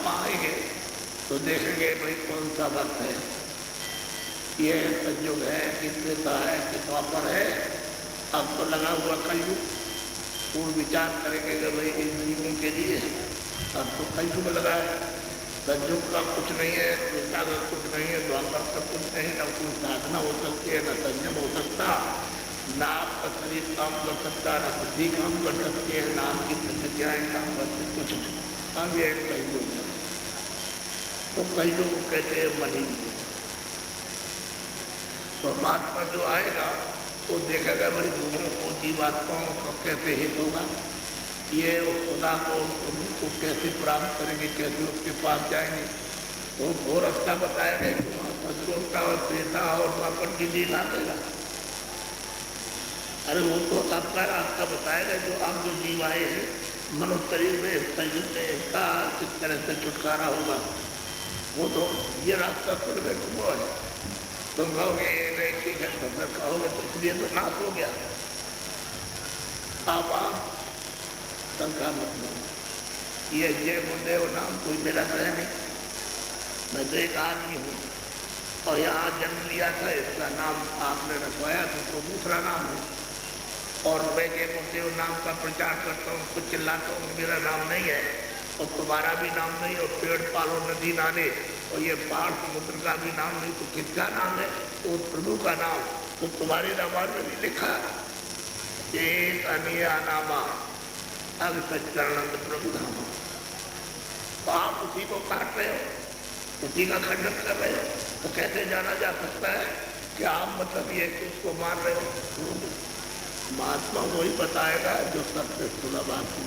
आएंगे तो देखेंगे भाई कौन सा वक्त है, ये संयोग है कि त्रेता है कि द्वापर है। अब तो लगा हुआ कलयुग, पूर्ण विचार करेंगे कि भाई इन जीवों के लिए अब तो कलयुग लगा है। संयोग का कुछ नहीं है, त्रेता का कुछ नहीं है, द्वापर का कुछ नहीं, न कोई साधना हो सकती है, न संयम हो सकता, ना आपका शरीर काम कर सकता, ना बुद्धि काम कर सकती है, ना आपकी प्रतिक्रियाएं काम करती, कुछ नहीं। अब ये कलयुग है, तो कलयुग कहते हैं मनी। तो महात्मा जो आएगा वो देखेगा भाई दूसरों को जीवात्माओं को कैसे हित होगा, ये खुदा को उनको कैसे प्राप्त करेंगे, कैसे उसके पास जाएंगे। तो वो रास्ता बताएगा कि वहाँ सदगुण का और त्रेता और द्वापर की लीला देगा। अरे वो तो आपका रास्ता बताएगा, जो आप जो जीव आए हैं मनुष्य शरीर में संयुक्त का किस तरह से छुटकारा होगा, वो तो ये रास्ता खुलने को वो है। तुम कहोगे नहीं ठीक है, तो फिर कहोगे तो इसलिए तो नाश हो गया। आप शंका मत लो, ये जय गुरुदेव नाम कोई मेरा तो है नहीं, मैं तो एक आदमी हूँ और यहाँ जन्म लिया था, इसका नाम आपने रखवाया तो दूसरा नाम है। और मैं जय गुरुदेव नाम का प्रचार करता हूँ, कुछ चिल्लाता हूँ, मेरा नाम नहीं है और तुम्हारा भी नाम नहीं, और पेड़ पालो नदी नाले और ये पहाड़ समुद्र का भी नाम नहीं, तो किसका नाम है? तो प्रभु का नाम। तो तुम्हारे नाम में भी लिखा एक अनिया नामा अब सच्चिदानंद प्रभु धाम। तो आप उसी को काट रहे हो, उसी का खंडन कर रहे हो, तो कैसे जाना जा सकता है कि आप मतलब ये कि उसको मार रहे हो? महात्मा वही बताएगा जो सबसे सुलभ आपकी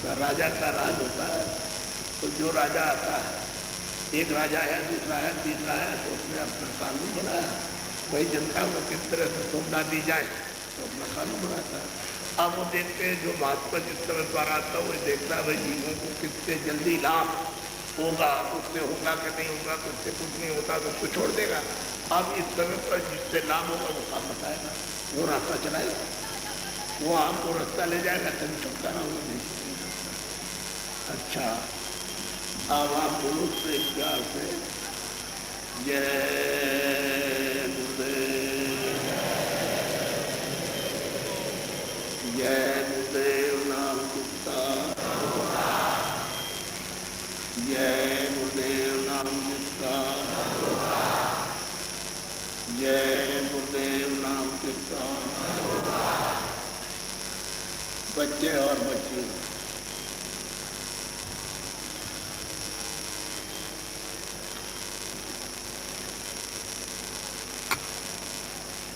तो राजा का राज होता है। तो जो राजा आता है, एक राजा है, दूसरा है, तीसरा है, तो उसने अपना कानून बनाया, वही जनता को किस तरह से सुविधा दी जाए तो अपना कानून बनाता है। अब वो देखते हैं जो महात्मा जिस तरह द्वारा आता है वो देखता है भाई जीवों को किससे जल्दी लाभ होगा, उससे होगा कि नहीं होगा, उससे कुछ नहीं होता तो उसको छोड़ देगा। अब इस समय पर जिससे लाभ होगा वो काम बताएगा, वो रास्ता चलाएगा, वो आपको रास्ता ले जाएगा, कभी छुटकारा होगा नहीं। अच्छा, अब आप बोलो से प्यार से जय गुरुदेव, जय गुरुदेव नाम गुप्ता, जय गुरुदेव नाम गुप्ता, जय गुरुदेव नाम गुप्ता। बच्चे और बच्चे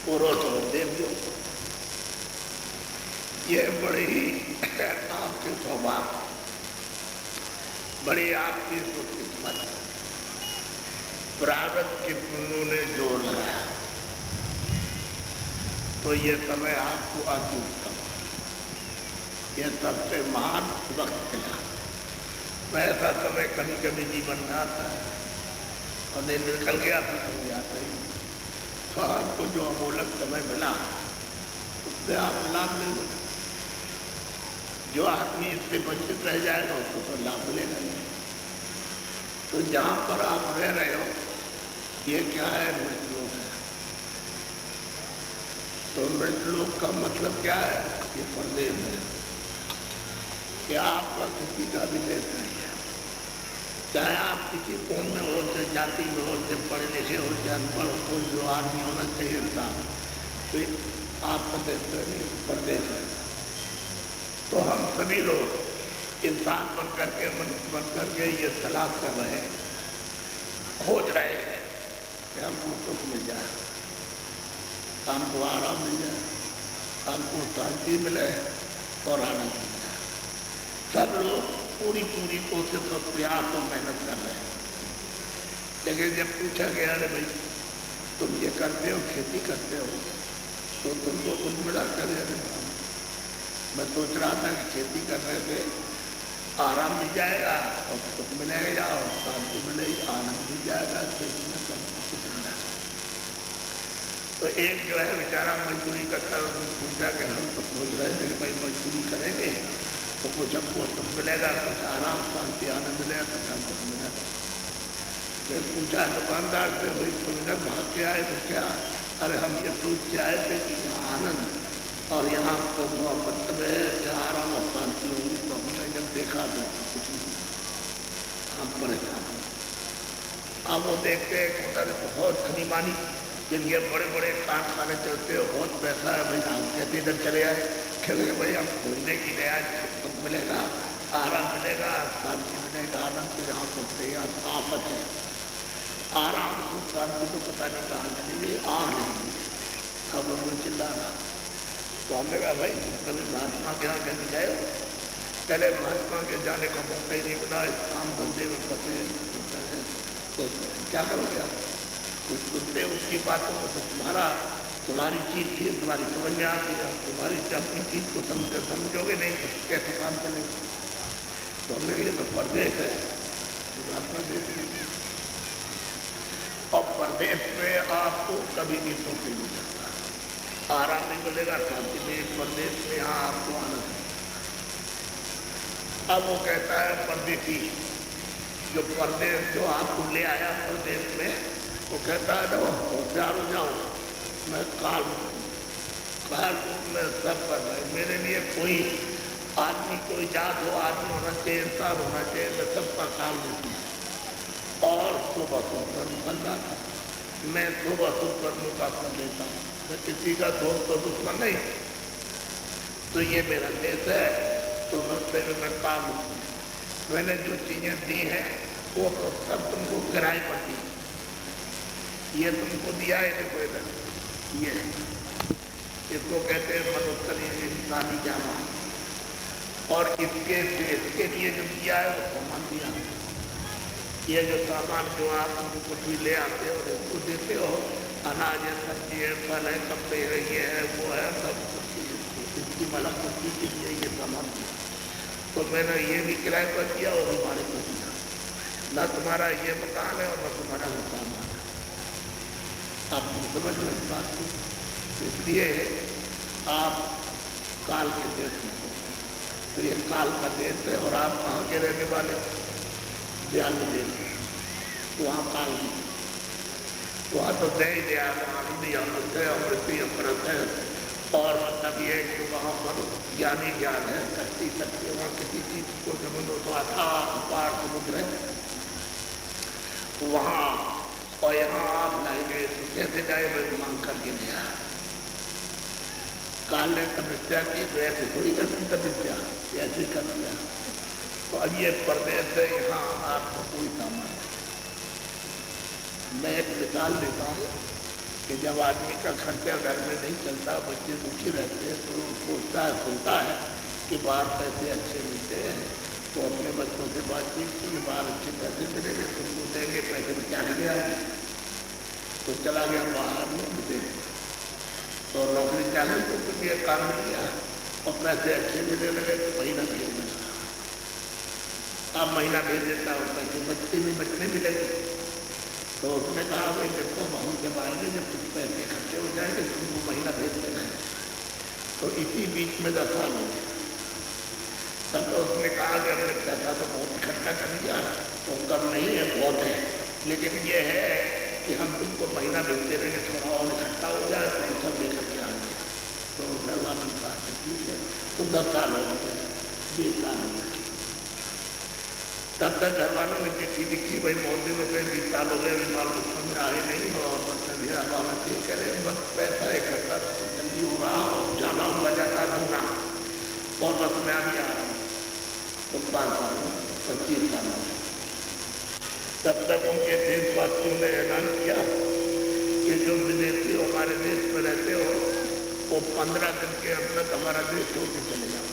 पुरुष और देवजो, ये बड़े ही आपके स्वभाव, बड़ी आपकी किस्मत, प्रारब्ध के पुण्यों ने जोड़ लगाया तो ये समय आपको अति उत्तम, ये सबसे महान वक्त मिला। वैसा समय कभी कभी जीवन में आता है और नहीं निकल गया तो कभी आता ही। तो आपको जो अमूलक समय मिला उससे आप लाभ ले लो। जो आदमी इससे वंचित रह जाएगा उसको तो लाभ मिलेगा नहीं। तो जहाँ पर आप रह रहे हो ये क्या है? मृतलोक है। तो मृतलोक का मतलब क्या है? ये परदेश है। क्या आपका किसी का भी देश नहीं है, चाहे आप किसी कौम में हो, चाहे जाति में हो, चाहे पढ़े लिखे हो, चाहे अनपढ़ हो, जो आदमी होना चाहिए इंसान, तो आपका देश नहीं परदेश है। तो हम सभी लोग इंसान बन करके, मनुष्य बन करके ये तलाश कर रहे हैं, खोज रहे हैं कि हमको सुख मिल जाए, हमको आराम मिल जाए, हमको शांति मिले और आनंद मिल जाए। सब लोग पूरी कोशिश और प्रयास और मेहनत कर रहे हैं। लेकिन जब पूछा गया अरे भाई तुम ये करते हो, खेती करते हो, तो तुमको कुछ मिला कर? मैं सोच रहा था कि खेती करने से आराम मिल जाएगा और सुख मिलेगा और शांति मिलेगी, आनंद मिल जाएगा, खेती में सब कुछ मिलेगा। तो एक जो है बेचारा मजदूरी करता है, उसने पूछा कि हम तो सोच रहे थे कि भाई मजदूरी करेंगे तो कुछ हमको सुख मिलेगा, कुछ आराम शांति आनंद मिलेगा, कुछ हमको मिलेगा। फिर पूछा दुकानदार से, भाई तुमने भाग के आए तो क्या? अरे हम ये सोच के आए थे कि यहाँ आनंद और यहाँ तो मोहब्बत में जहाँ आराम और शांति होगी, तो हमने जब देखा तो कुछ नहीं, हम परेशान। अब वो देखते उधर बहुत धनी मानी, जिनके बड़े बड़े कारखाने चलते हो, बहुत पैसा है, भाई हम कहते इधर चले आए, खेले भाई हम घूमने की गया, सुख मिलेगा, आराम मिलेगा, शांति मिलेगा, आनंद से जहाँ सकते यहाँ आफत है, आराम सुख शांति तो पता नहीं कहाँ चलेगी, आ नहीं। अब वो चिल्ला रहा, तो हमने कहा भाई कभी महात्मा के यहाँ कहीं गए? पहले महात्मा के जाने का मौका ही नहीं मिला, इस काम धंधे में फंसे, तो क्या करोगे आप? कुछ सुनते उसकी बातों को, तो तुम्हारी चीज थी, तुम्हारी समझ में आती है, तुम्हारी अपनी चीज को समझोगे नहीं तो कैसे काम चलेगा? तो हमने ये तो परदेश है, और परदेश में आपको कभी भी सुख नहीं मिल सकता, आराम नहीं मिलेगा, शांति में। परदेश में यहाँ आपको आनंद है। अब वो कहता है परदेशी जो परदेश जो आपको ले आया परदेश में, वो कहता है ना होशियार हो जाओ, मैं काल में सब पर है, मेरे लिए कोई आदमी, कोई जात हो, आदमी होना चाहिए, इंसान होना चाहिए, मैं सबका काल देती हूँ और सुबह सुकर बंदा था, मैं सुबह सुकर मुका कर देता हूँ, मैं किसी का दोस्त तो दुश्मन नहीं, तो ये मेरा देश है, तो रस्ते में मैं काम हूँ, मैंने जो चीजें दी हैं वो तो सब तुमको किराए पर दी, ये तुमको दिया है, देखो इधर ये इसको कहते हैं मनोत्तरी इंसानी जामा, और इसके लिए जो दिया है वो सामान दिया। ये जो सामान जो आप कुछ भी ले आते हो उसको देते हो, अनाज है, सब्जी है, फल है, कपड़े है, ये है, वो है, सब इसकी मलक मुक्ति के लिए ये सामान दिया, तो मैंने ये भी किराए पर दिया और हमारे को दिया, न तुम्हारा ये मकान है और न तुम्हारा वो सामान है। आप समझ लो इस बात को, इसलिए आप काल के देश में हो, तो ये काल का देश है, और आप कहाँ के रहने वाले? ध्यान में देश, वहाँ काल नहीं, वहाँ तो दे ही दिया, वहाँ भी अमृत है, अमृत ही अमृत है, और मतलब ये कि वहाँ पर ज्ञानी ज्ञान है, शक्ति शक्ति, वहाँ किसी चीज को समझो तो अपार समुद्र है वहाँ, और यहाँ आप लाएंगे तो कैसे जाए? मैं मांग करके दिया, काल ने तपस्या की तो ऐसे थोड़ी करती तपस्या, ऐसे कर दिया। तो अब ये परदेश है, यहाँ आपको कोई सामान नहीं। मैं एक मिसाल देता हूँ कि जब आदमी का खर्चा घर में नहीं चलता, बच्चे दुखी रहते हैं, तो सोचता है, सुनता है कि बाहर पैसे अच्छे मिलते हैं, तो अपने बच्चों से बातचीत की, बाहर अच्छे पैसे मिलेंगे, तुमको देंगे, पैसे में क्या गया, तो चला गया बाहर में, तो नौकरी चालू तो कुछ ये काम किया और पैसे अच्छे मिलने लगे, तो महीना भेज देता, अब महीना भेज देता और पैसे बचने मिलेंगे। तो उसने कहा भाई देखो बहू जब आएंगे, जब कुछ पैसे खर्चे हो जाएंगे तुमको महीना भेज देना है। तो इसी बीच में 10 साल हो गए, तब तो उसने कहा कि हमने पैसा तो बहुत इकट्ठा कर दिया, तो कम नहीं है, बहुत है, लेकिन ये है कि हम तुमको महीना भेजते रहेंगे, थोड़ा और इकट्ठा हो जाए तो सब लेकर के आएंगे। तो भगवान ने कहा ठीक है, तो 10 साल हो गए, 20 साल हो गए, तब तक घर वालों ने चिट्ठी लिखी, भाई बहुत दिन हो गए, 20 साल हो गए, मालूम समझ आए नहीं, और बस ठीक करे, बस पैसा इकट्ठा जल्दी हो रहा, जाना हुआ जाता ढूंढना, और बस मैं अभी आ रहा हूँ, तो 5 साल 25 साल हो गए। तब तक उनके देशवासियों ने ऐलान किया कि जो विदेशी हमारे देश में रहते हो वो 15 दिन के अंदर हमारा देश छोड़ के चले जाओ।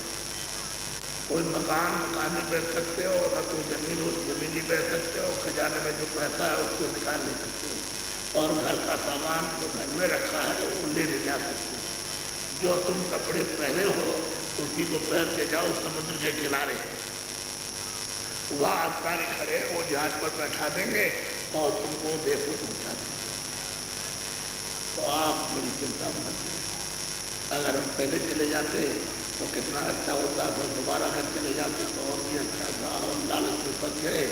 कोई मकान नहीं बैठ सकते हो, न कोई जमीन हो जमीन नहीं बैठ सकते हो, खजाने में जो पैसा है उसको निकाल नहीं सकते हो, और घर का सामान जो घर में रखा है वो ले जा सकते हो, जो तुम कपड़े पहने हो उसी को पहन के जाओ समुद्र के किनारे, वहाँ अधिकारी खड़े वो जहाज पर बैठा देंगे और तुमको देखो पहुँचा देंगे। तो आप मेरी चिंता मत करिए, अगर हम पहले चले जाते तो कितना अच्छा होता, फिर दोबारा घर चले जाते तो और भी अच्छा था। और लालच में फंस गए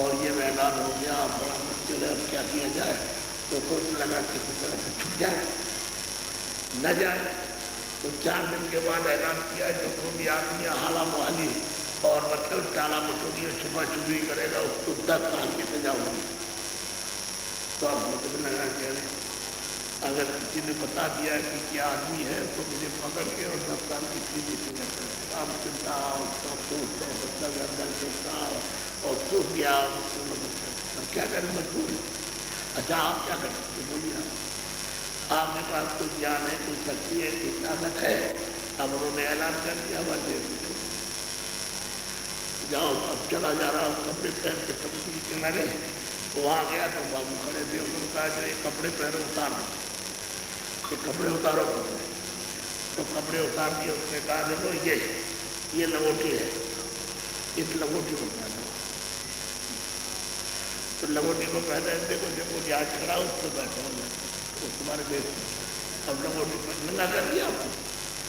और ये मैदान हो गया, बड़ा मुश्किल है, अब क्या किया जाए। तो सोचने लगा किसी तरह से छूट जाए, न जाए। तो 4 दिन के बाद ऐलान किया जो कोई भी आदमी हाला मुहाली और मतलब टाला मटोली छुपा छुपी करेगा उसको 10 साल की सजा होगी। तो अब मतलब लगा कि अगर किसी ने बता दिया कि क्या आदमी है तो मुझे पकड़ के और 10 साल की सीधी सजा कर आप चिंता बच्चा गर्दन चिंता और सूख गया। क्या करें, मजबूर। अच्छा आप क्या कर सकते बोलिए, आपके पास कोई ज्ञान है, कोई शक्ति है, कोई ताकत है। अब उन्होंने ऐलान कर दिया, बस जाओ। अब चला जा रहा हूँ कपड़े पहन के सब्जी के किनारे, वहाँ गया तो बाबू खड़े थे। उन्होंने कहा जो ये कपड़े पहनो उतारो, ये कपड़े उतारो। तो कपड़े उतार दिए। उसने कहा देखो ये लंगोटी है, इस लंगोटी को पहनो। तो लंगोटी को पहने, देखो जब वो आज खड़ा उसको बैठा हो तुम्हारे देश में। अब लंगोटी पर नंगा कर दिया,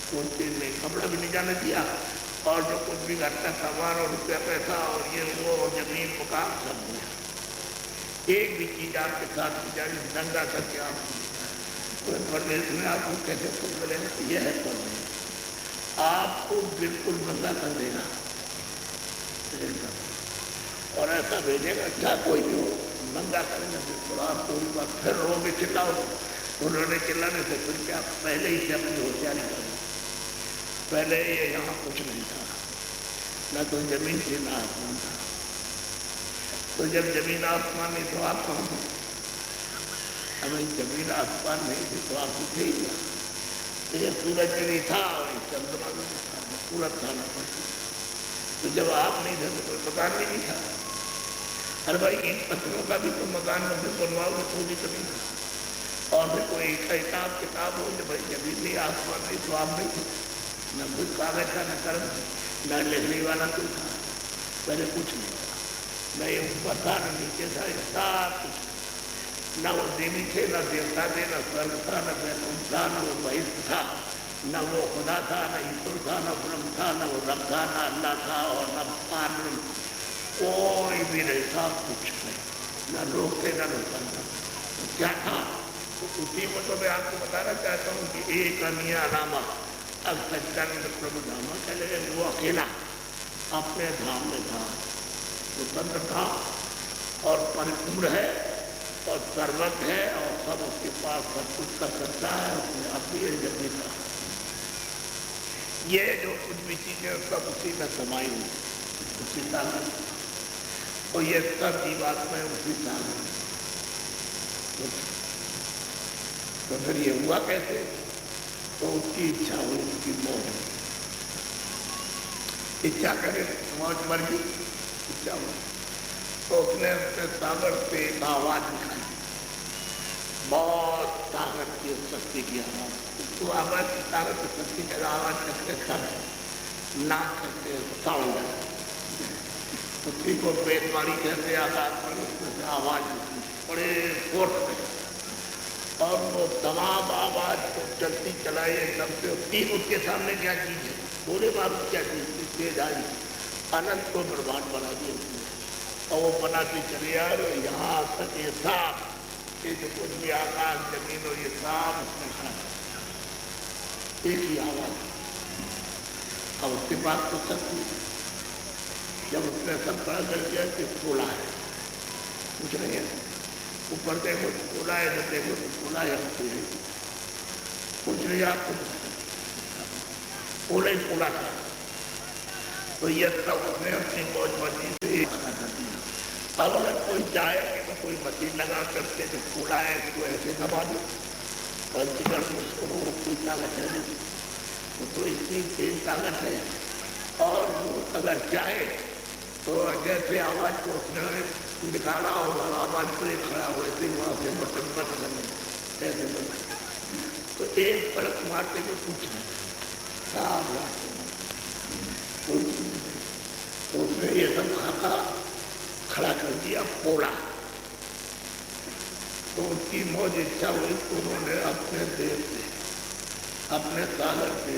कोई चीज नहीं, कपड़ा भी नहीं जाने दिया। और जो कुछ भी घर का सामान और रुपया पैसा और ये वो जमीन मकान सब दिया। एक भी चीज आपके साथ की जाए नंगा करके आप परदेश में आपको कैसे सुख मिलेगा। यह है परदेश, आपको बिल्कुल नंगा कर देगा और ऐसा भेजेगा क्या कोई भी हो, नंगा करेगा बिल्कुल। आप पूरी बात फिर रोगे चिल्लाओ। उन्होंने चिल्लाने से फिर क्या, पहले ही से अपनी होशियारी कर। पहले ये यहाँ कुछ नहीं था, न तो जमीन थी ना आसमान था। तो जब जमीन आसमान नहीं तो आप कौन हो? अगर जमीन आसमान नहीं थी तो आप उठे ही क्या। ये सूरज भी नहीं था और चंद्रमा भी नहीं था, पूरा था ना पड़ता। तो जब आप नहीं थे तो कोई मकान भी नहीं था। अरे भाई इन पत्थरों का भी तो मकान में फिर बनवाओगे तो भी कभी था। और फिर कोई किताब हो जब भाई जमीन नहीं आसमान नहीं तो आप नहीं थे, न कुछ कागज का न कर्म, न लिखने वाला कोई था। पहले कुछ नहीं था, न ये ऊपर था न नीचे था, सब कुछ। न वो देवी थे, न देवता थे, न स्वर्ग था, न बैकुंठ था, न वो बहिष्ठ था, न वो खुदा था, न ईश्वर था, न ब्रह्म था, न वो रब था, न अल्लाह था और न पान। कोई भी नहीं था, कुछ नहीं, न लोग थे न लोग था। तो क्या था? तो उसी को तो मैं आपको बताना चाहता हूँ कि एक अनिया नामा अब सच्चानंद प्रभु धामा चले गए। वो अकेला अपने धाम में था, स्वतंत्र था और परिपूर्ण है और सर्वज्ञ है और सब उसके पास सब कुछ कर सकता है। उसने अपनी जगह था। ये जो कुछ भी चीजें सब उसी में समाई हुई, उसी ताकत, और ये सब जीवात्मा उसी ताकत। तो फिर ये हुआ कैसे? तो उसकी इच्छा हुई, उसकी मौज। इच्छा करे मौज मर गई, इच्छा हुई तो उसने अपने सागर से एक आवाज निकाली, बहुत ताकत की शक्ति की आवाज। उसको आवाज की ताकत की शक्ति की आवाज करके सब ना करके साउंड उसी को बेतवाड़ी कहते आकाश पर उसमें आवाज बड़े फोर्स में। और वो तमाम आवाज को चलती चलाई एकदम से। तीन उसके सामने क्या चीज है, बोले बाबू क्या चीज तेज आई, अनंत को ब्रह्मांड बना दिया उसने। और वो बनाती चली आ रही यहाँ तक ये साफ, ये जो कुछ भी आकाश जमीन और ये साफ उसने खा एक ही आवाज। अब उसके पास तो शक्ति, जब उसने सब पढ़ा कर दिया कि खोला है, कुछ नहीं है, ऊपर देखो तो खोला है, जब देखो तो खोला है, कुछ नहीं आपको खोला ही खोला था। तो ये सब उसने अपनी मौज मर्जी से कर दिया। अब अगर कोई चाहे कि मैं कोई मशीन लगा करके जो खोला है उसको ऐसे दबा दो, पंचकर्म उसको कोई ताकत है नहीं, तो इतनी तेज ताकत है। और अगर चाहे तो जैसे आवाज को उसने निकाला होगा, आवाज पर एक खड़ा हो ऐसे वहां से बटन बटन ऐसे बना, तो एक पलक मारते हुए कुछ नहीं, साफ तो उसने ये सब खाका खड़ा कर दिया पोड़ा। तो उसकी मौज इच्छा हुई तो उन्होंने अपने देश से, अपने सागर से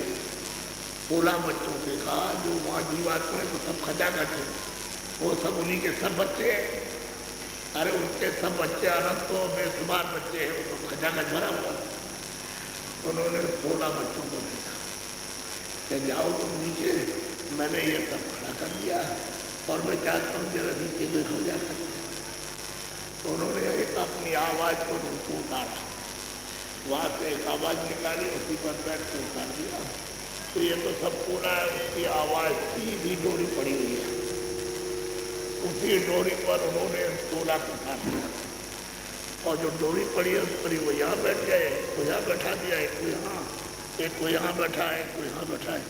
16 बच्चों के कहा जो वहाँ जीवात्मा है तो सब खजाखट है, वो सब उन्हीं के सब बच्चे हैं। अरे उनके सब बच्चे अनंत तो बेशुमार बच्चे हैं, वो तो खजाखट भरा हुआ। उन्होंने 16 बच्चों को देखा कि जाओ तुम नीचे, मैंने ये सब खड़ा कर दिया और मैं चाहता हूँ जरा नीचे देखो जा सकते। तो उन्होंने एक अपनी आवाज़ को उनको उतारा, वहाँ से एक आवाज़ निकाली, उसी पर बैठ के उतार दिया। तो ये तो सब पूरा है, उसकी आवाज़ सीधी डोरी पड़ी हुई है, उसी डोरी पर उन्होंने 16 को उतार दिया। और जो डोरी पड़ी है उस पर वो यहाँ बैठ गए, को यहाँ बैठा दिया, एक को यहाँ, एक को यहाँ बैठा है, एक को यहाँ बैठा है।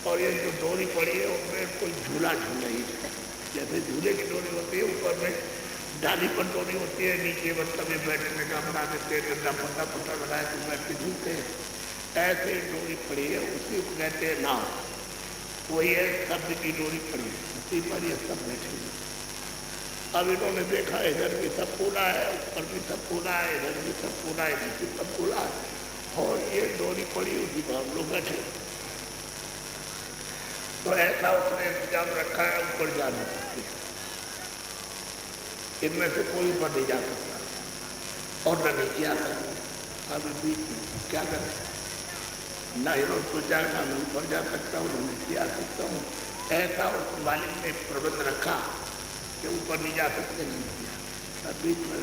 और ये जो डोरी पड़ी है उसमें कोई झूला झूल रही है, जैसे झूले की डोरी होती है, ऊपर में डाली पर डोरी होती है, नीचे मतलब ये बैठने का बना देते हैं, गंदा पत्ता पत्ता लगाए तो बैठ के झूलते हैं, ऐसे डोरी पड़ी है, उसी को कहते हैं नाव। वही है शब्द की डोरी पड़ी है, उसी पर ये सब बैठे हैं। अब इन्होंने देखा इधर भी सब पूरा है, ऊपर भी सब पूरा है, इधर भी सब पूरा है, इधर भी सब पूरा है, और ये डोरी पड़ी उसी पर हम लोग बैठे। तो ऐसा उसने इंतजाम रखा है, ऊपर जा नहीं सकते, इनमें से कोई ऊपर नहीं जा सकता और न नीचे आ सकता। अब बीच में क्या करें, ना इन्होंने सोचा ना मैं ऊपर जा सकता हूँ, नीचे आ सकता हूँ। ऐसा उस मालिक ने प्रबंध रखा कि ऊपर नहीं जा सकते, नहीं किया। अब बीच में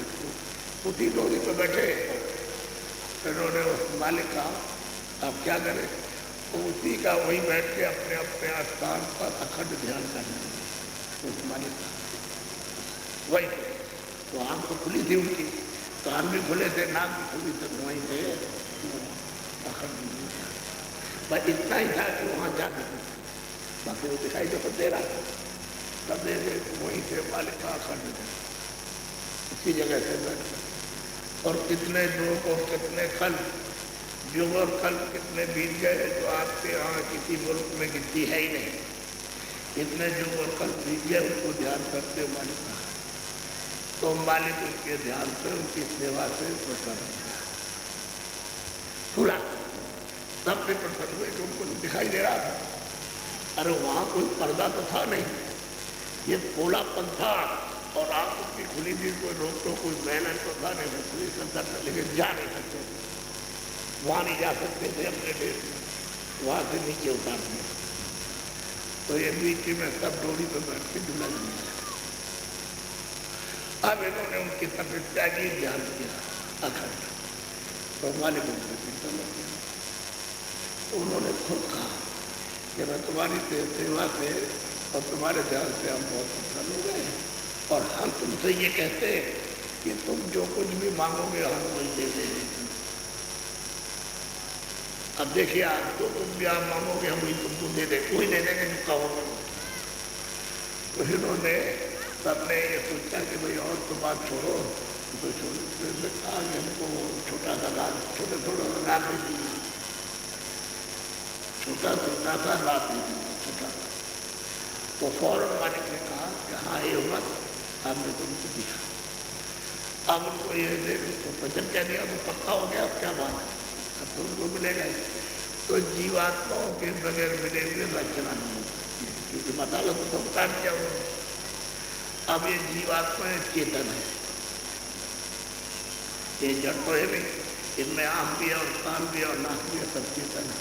उसी डोरी पर बैठे, इन्होंने उस मालिक का अब क्या करें, तो उसी का वही बैठ के अपने अपने स्थान पर अखंड ध्यान करने लगे उस मालिक का। वही तो आँख तो खुली थी उनकी, कान भी खुले थे, नाक भी खुली थी, वहीं थे अखंड। बस इतना ही था कि वहाँ जा सकते, बाकी वो दिखाई तो दे रहा था, तब देखे वहीं से मालिक का अखंड इसी जगह से बैठ। और कितने लोग और कितने कल युग और कल कितने बीत गए जो आपके यहाँ किसी मुल्क में गिनती है ही नहीं। इतने युग और कल बीत गए, उनको ध्यान करते हो मालिक का, तो मालिक उनके ध्यान से, उनकी सेवा से प्रसन्न हो गया। पूरा सबसे प्रसन्न हुए, उनको दिखाई दे रहा था। अरे वहाँ कोई पर्दा तो था नहीं, ये पोलापन था, और आँख उसकी खुली थी, कोई रोक तो कोई मेहनत तो था नहीं, खुली सब, लेकिन जा नहीं सकते, वहाँ नहीं जा सकते थे अपने देश में, वहाँ से नीचे उतार दिया। तो ये बीच में सब डोरी पर बैठ के झूला लिया। अब इन्होंने उनकी तपस्या की, ध्यान किया अखंड, तो मालिक उनको चिंतन लग गया। उन्होंने खुद कहा कि मैं तुम्हारी सेवा से और तुम्हारे ध्यान से हम बहुत प्रसन्न हो गए, और हम तुमसे ये कहते हैं कि तुम जो कुछ भी मांगोगे हम वही दे देंगे। अब देखिए, आप जो कुछ भी आप मांगोगे हम वही तुमको दे देंगे, कोई दे देंगे जो कहोगे। तो इन्होंने सबने ये सोचा कि भाई और तो बात छोड़ो, तो छोड़ो, आगे हमको छोटा सा रात, छोटा छोटा रात दे दीजिए, छोटा छोटा सा रात दे दीजिए, छोटा सा। तो फौरन मालिक ने कहा कि हाँ ये मत, हमने तुमको दिया। अब उनको ये दे तो वचन क्या दिया, वो पक्का हो गया, अब क्या बात है, अब तुमको मिलेगा। तो जीवात्माओं के बगैर मिले हुए रचना नहीं हो सकती, क्योंकि मतलब तो बता दिया उन्होंने। अब ये जीवात्मा चेतन है, ये जड़ तो है नहीं, इनमें आँख भी है और कान भी है और नाक भी है, सब चेतन है।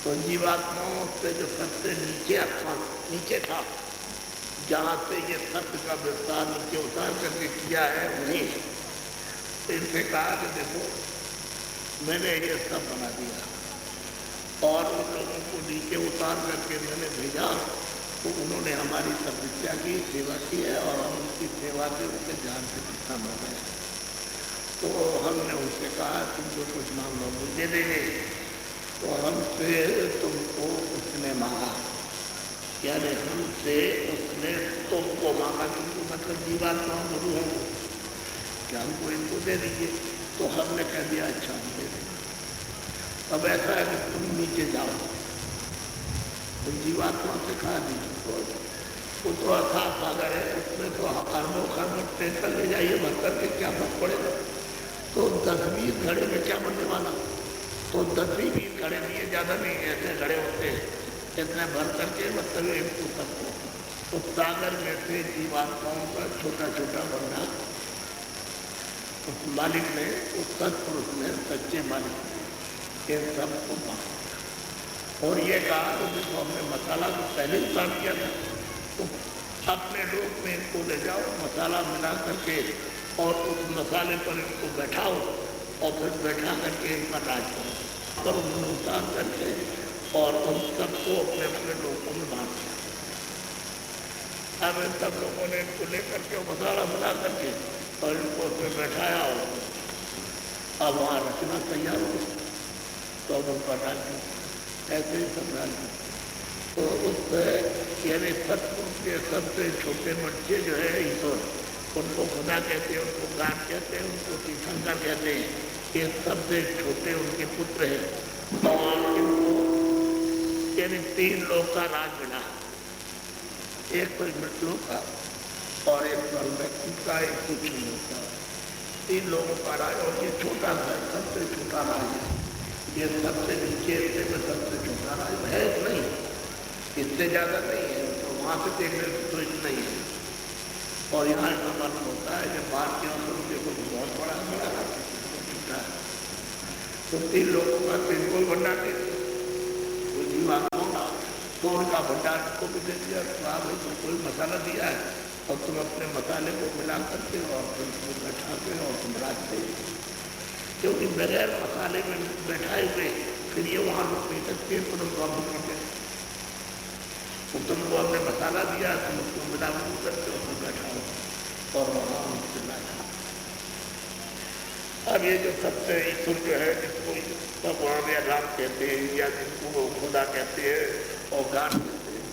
तो जीवात्माओं से जो सबसे नीचे आत्मा नीचे था, जहाँ से ये सत्य का विस्तार नीचे उतार करके किया है, वहीं इनसे कहा कि देखो मैंने ये सब बना दिया, और उन लोगों को नीचे उतार करके मैंने भेजा, तो उन्होंने हमारी तपस्या की, सेवा की है, और हम उनकी सेवा से उनके ध्यान से प्रसन्न हो गए। तो हमने उनसे कहा तुम जो कुछ मांगो मुझे दे देंगे। तो हमसे तुमको उसने मांगा, यानी हमसे उसने तुमको मांगा, क्योंकि मतलब जीवात्मा गुरु हो कि हमको इनको दे दीजिए। तो हमने कह दिया अच्छा हम दे देंगे। अब ऐसा है कि तुम नीचे जाओ, तुम जीवात्मा से कहा दीजिए, वो तो अर्थात सागर है, उसमें तो कर्मों कर्म टेंशन ले जाइए भर करके क्या फर्क पड़ेगा। तो 10-20 घड़े में क्या बनने वाला, तो 10 भी घड़े दिए, ज़्यादा नहीं ऐसे घड़े होते हैं, इतने भर करके मतलब एक पुस्तक को तो सागर में से जीवात्माओं का छोटा छोटा भंडार उस मालिक ने, उस सत्पुरुष ने, सच्चे मालिक ने इन सबको बांटा। और ये कहा तो देखो हमने मसाला तो पहले ही काम किया था, तो अपने लोग में इनको ले जाओ, मसाला मिला करके और उस मसाले पर इनको बैठाओ और फिर बैठा करके इनका राज करो और उन्होंने उतार करके और उन सबको अपने अपने लोगों में बांट दिया। अब इन सब लोगों ने इनको लेकर के मसाला मिला करके और इनको उसमें बैठाया और अब वहाँ रचना तैयार हो गई तो अब उनका राज्य ऐसे ही सब राज्य। तो उस यानी सतपुरुष के सबसे छोटे बच्चे जो है ईश्वर, उनको खुदा कहते हैं, उनको गान कहते हैं, उनको तीर्थंकर कहते हैं, ये सबसे छोटे उनके पुत्र हैं। और इनको यानी 3 लोग का राज मिला, एक तो मृत्यु का और एक व्यक्ति का, एक सूक्ष्म लोग का, 3 लोगों का राज। और ये छोटा सा सबसे छोटा राज है, ये सबसे नीचे में सबसे छोटा राज है नहीं, इससे ज़्यादा नहीं है, तो वहाँ से देखने तो इतना ही है। और यहाँ ऐसा मालूम होता है जब बात की उनके कुछ बहुत बड़ा बड़ा छोटा है, तो 3 लोगों का 3 को भंडार दे कोई जीवात्माओं का, तो उनका भंडार को भी दे दिया। भाई तो कोई मसाला दिया है और तुम अपने मसाले को मिला करके और फिर उसको बैठा के और तुम राज दे, क्योंकि बगैर मसाले में बैठाए हुए फिर ये वहाँ रुक नहीं सकते, तुम करते तो तुमको हमने मसाला दिया, तुम उसको मिला करके उसमें बैठाओ और वहाँ उनसे बैठा। अब ये जो सबसे ईश्वर जो है, जिसको भगवान या राम कहते हैं या जिसको खुदा कहते हैं और गान कहते हैं,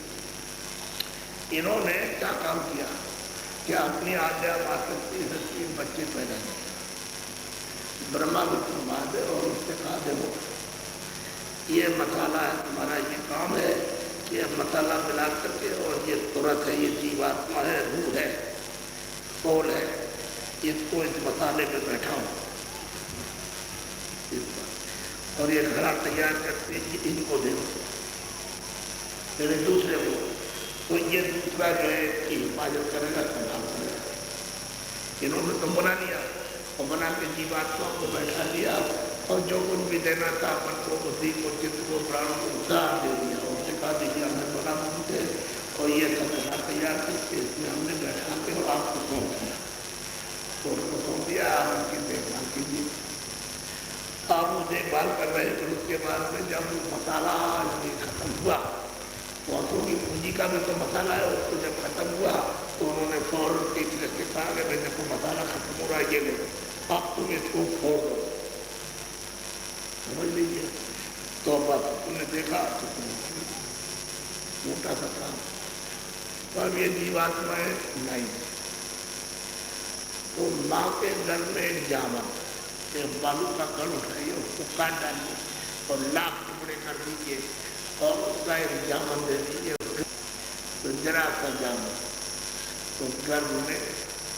इन्होंने क्या काम किया कि अपनी आज्ञा मात्र 3 बच्चे पैदा किए, ब्रह्मा विष्णु महादेव, और उससे कहा देखो ये मसाला है तुम्हारा, ये काम है, ये मसाला मिला करके और ये तुरंत है, ये जीवात्मा है, रूह है, सोल है, इसको इस मसाले में बैठाओ और ये घड़ा तैयार करके इनको दे मेरे दूसरे को, तो ये दूसरा जो है इसकी हिफाजत करेगा, संभाल करेगा। इन्होंने तो बना लिया और बना के जीवात्मा को बैठा लिया और जो कुछ भी देना था मन को, बुद्धि को, चित्त को, प्राण को उतार दे दिया और सिखा दीजिए हमने बना थे और ये सब तैयार करके इसमें हमने बैठा के और आपको सौंप दिया, तो उनको सौंप दिया, आप उनकी देखभाल कीजिए। आप वो देखभाल कर रहे थे, उसके बाद में जब मसाला खत्म हुआ, वहाँ की पूंजी का भी तो मसाला है, उसको जब खत्म हुआ तो उन्होंने फौरन टीचर के कहा कि मेरे को मसाला खत्म हो रहा है, ये लो आप तुम इसको फोड़ दो, समझ लीजिए। तो बस तुमने देखा तो मोटा सा काम, तो अब ये जीवात्माएं नहीं, तो माँ के घर में एक जामन, एक बालू का कण उठाइए, उसको काट डालिए और लाख टुकड़े कर दीजिए और उसका एक जामन दे दीजिए, तो जरा सा जामन तो गर्भ में,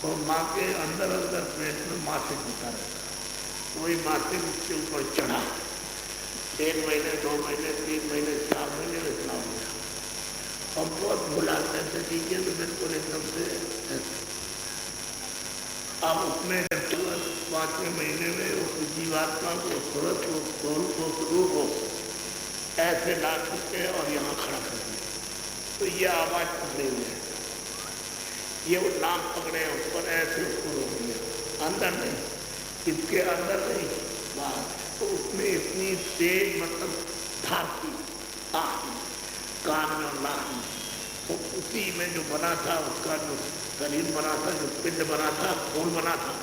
और माँ के अंदर अंदर पेट में मासिक होता रहता, वही मासिक उसके ऊपर चढ़ा, 1 महीने 2 महीने 3 महीने 4 महीने में इतना हो गया और बहुत बुलाते थे दीजिए तो बिल्कुल एकदम से। अब उसमें जब 5वें महीने में उस जीवात्मा को सूरत को, सोल को, रूह को ऐसे ला चुके और यहाँ खड़ा कर दिया, तो ये आवाज पकड़े हुए हैं, ये वो नाम पकड़े हैं उस पर, ऐसे उसको रोक दिया, अंदर नहीं, इसके अंदर नहीं, बाहर। तो उसमें इतनी तेज मतलब धार थी, कान में और नाक में, तो उसी में जो बना था, उसका जो शरीर बना था, जो पिंड बना था, खून बना था,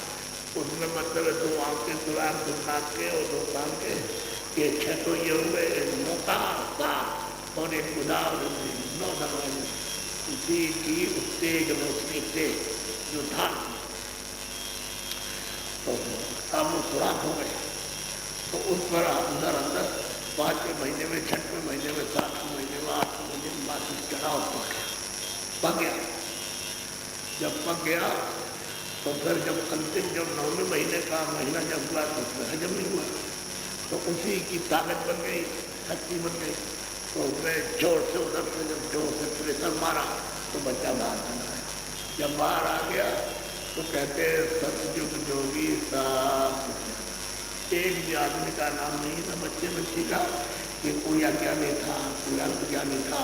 उसमें मतलब 2 आंखें, 2 आंख, 2 नाक के और 2 कान के, ये 6 तो ये हुए, एक मोटा साफ और एक गुदार 9 दरवाजे, उसी की तेज रोशनी से जो था, तो अब वो सुराख हो गए, तो उस पर अंदर अंदर 5वें महीने में, 6वें महीने में, 7वें महीने में, 8वें महीने में मासिक चढ़ाव पक गया। जब पक गया तो फिर जब अंतिम जब 9वें महीने का महीना जब हुआ तो उसमें हजम नहीं हुआ, तो उसी की ताकत बन गई, शक्ति बन गई। तो उसने जोर से उधर से जब जोर से प्रेशर मारा तो बच्चा बाहर चला आया। जब बाहर आ गया तो कहते सतयुग जोगी साहब। एक भी आदमी का नाम नहीं था बच्चे में सीखा कि कोई अज्ञानी था, कोई अल्पज्ञानी था,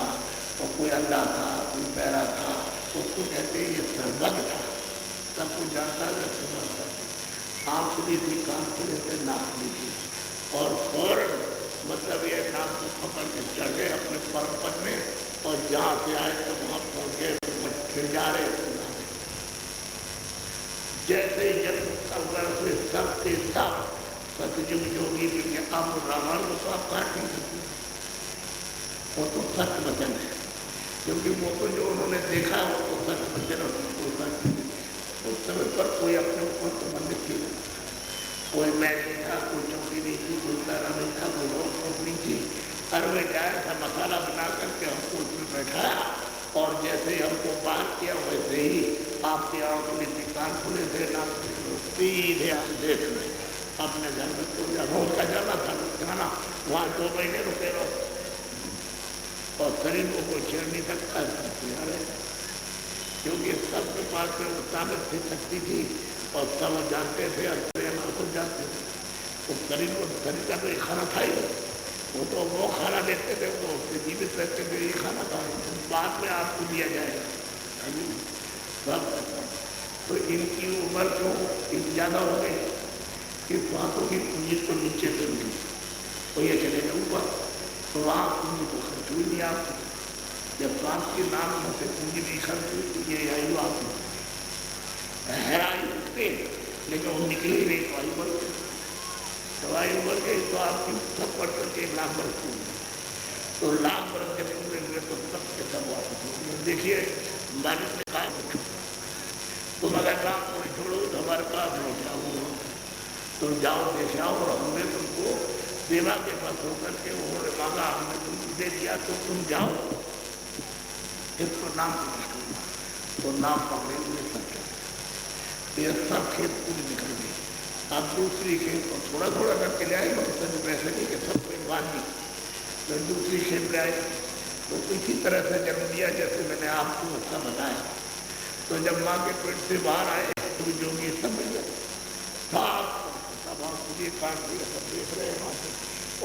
और कोई अंधा था, कोई पैरा था। उसको कहते ये सर्वज्ञ था, सब कुछ जानता है, समझता है। आँख खुली थी, कान खुले थे, नाक खुली थी, और फौरन मतलब ये नाम को पकड़ के चढ़ गए अपने परम पद में, और जहाँ से आए तो वहाँ पहुँच गए, तो फिर जा रहे सुना रहे। जैसे जब से सबके सब सतयुग जोगी भी अब रावण को तो आप काट नहीं सकते, वो तो सत्य वचन है, क्योंकि वो तो जो उन्होंने देखा वो तो सत्य वचन है। उस समय पर कोई अपने ऊपर तो बंद थी, कोई मैच नहीं था, कोई चौकी नहीं थी, कोई तारा नहीं था, कोई रोक नहीं थी। अरवे जाए था मसाला बना करके हमको उसमें बैठाया, और जैसे ही हमको बात किया वैसे ही आपके आँख खुली थी, कान खुले थे, नाक सीधे हम देख रहे अपने घर में। तो रोज का जाना था, जाना वहाँ 2 महीने रुके रहो, और शरीर को कोई छेड़ नहीं सकता है, क्योंकि सबके पास में वो ताकत थी, शक्ति थी, और सब जानते थे, और को जानते थे। तो शरीर का तो एक खाना था ही, वो खाना देते थे, वो उससे जीवित रहते थे, ये खाना था, बाद में आपको दिया जाएगा सब। तो इनकी उम्र जो ज़्यादा हो गई कि सांसों की पूंजी को नीचे से मिली, तो ये चले गए ऊपर, तो वहाँ पूंजी को खर्च हुई नहीं आपको। जब सांस के नाम से पूंजी नहीं खर्च हुई तो ये आयु आपको हैराई उठते, लेकिन वो निकले ही नहीं, तो आयु बढ़ गई। तो आयु बढ़ गई तो आपकी सब पढ़ करके 1 लाख वर्ष पूरी, तो 1 लाख वर्ष जब पूरे हुए तो सबके सब वापस हो गए। देखिए मालिक ने कहा तुम अगर काम कोई छोड़ो तो हमारे पास नहीं जाओ, तुम जाओ देश आओ, और हमने तुमको सेवा के पास होकर के उन्होंने मांगा, हमने तुमको दे दिया, तो तुम जाओ, इसको नाम पकड़ना, तो नाम पकड़े हुए सब ये सब खेत पूरी निकल गई। अब दूसरी खेत को थोड़ा थोड़ा करके ले आए, मतलब पैसे नहीं कि सब कोई बात नहीं, तो दूसरी खेत ले आए, तो इसी तरह से जन्म दिया जैसे मैंने आपको उसका बताया। तो जब माँ के पेट से बाहर आए तो जोगी समझ गए, सब खुदी काट दिए, सब देख रहे हैं वहाँ से,